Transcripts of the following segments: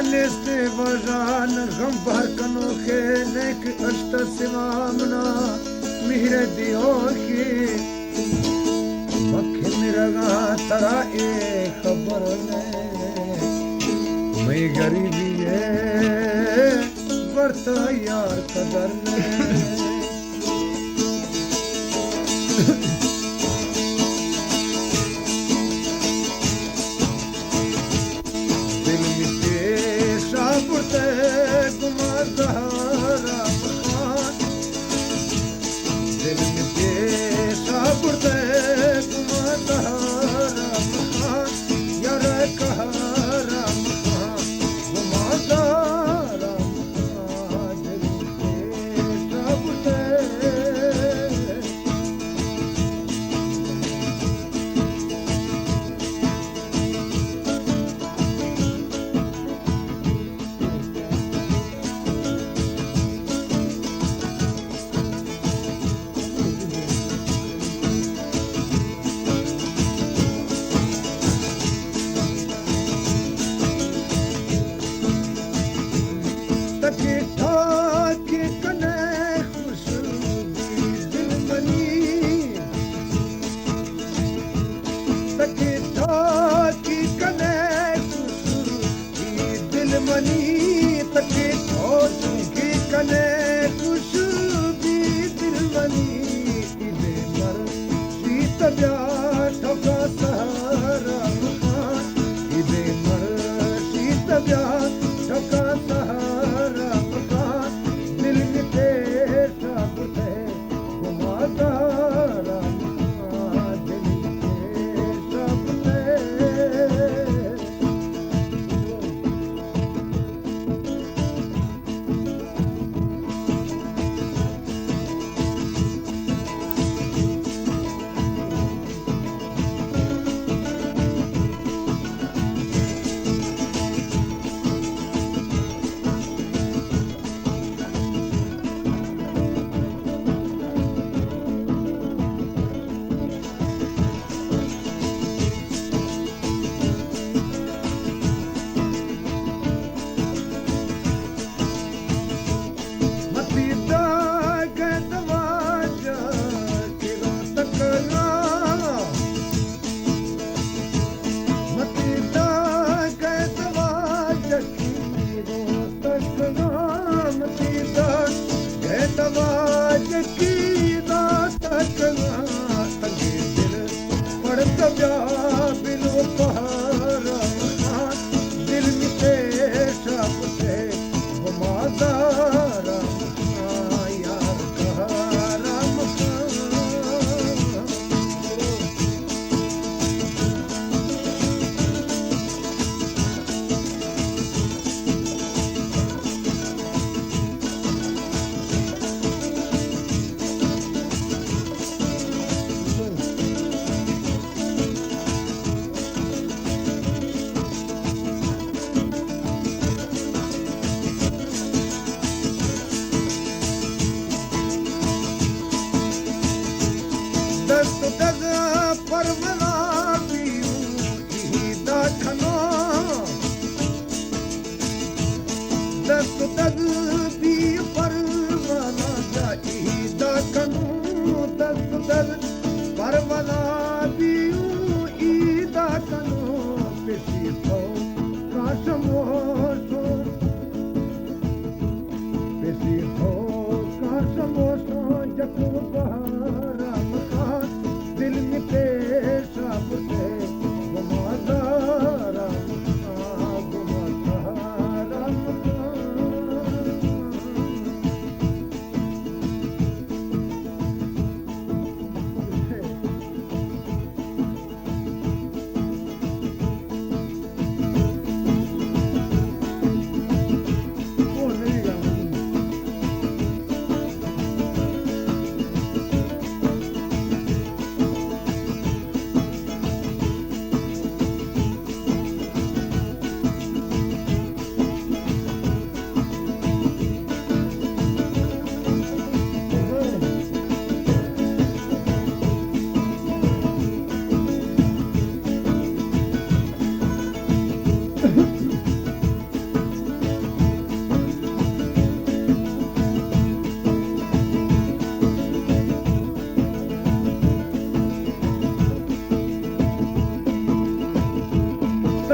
neste वजान गम भर कनो के नेक अष्ट सिवामना मिहरे दियो की मखे मिरगा तरा ए खबर ने मैं गरीबी है बरता यार कदर ने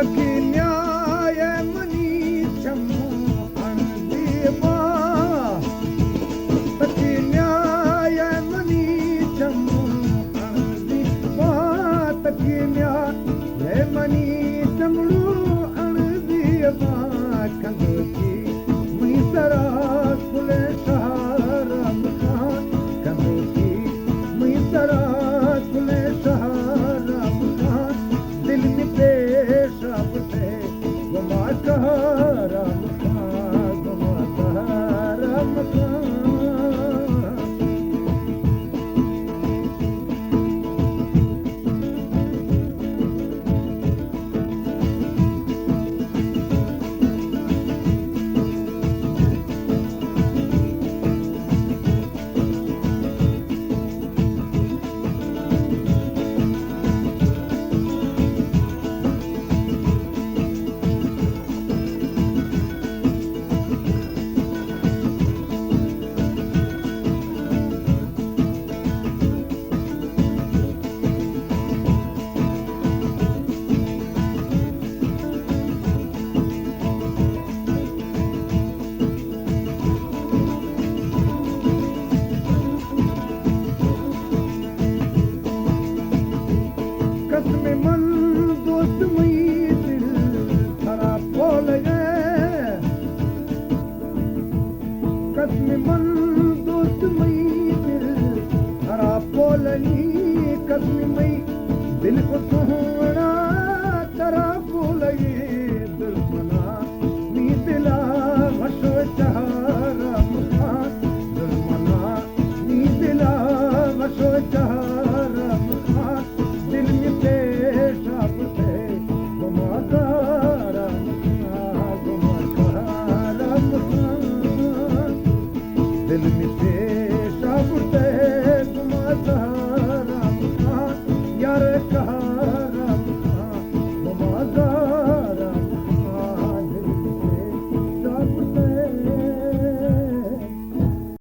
तकी न्याय मनी चमो अणदीवा तकी न्याय मनी चमो अणदीवा तकी न्याय मनी चमड़ो अणदीवा कंदोची मुई सरा कुले सहारा मुखान कंदोची मुई सरा कुले सहारा मुखान दिल में पेशाब से गुमा सहारा मुखान गुमा सहारा मुखान कसम मन दोस्त मई दिल थरा बोल गए कसम मन दोस्त मई दिल थरा बोलनी कसम मई दिल को सोहना तरा बोल दिल मना नी दिला वशो चहारा मुखान दिल मना नी दिला वशो चहारा मुखान दिल में पेशाब से गुमा सहारा मुखान दिल में पेशाब से गुमा सहारा मुखान यार कहा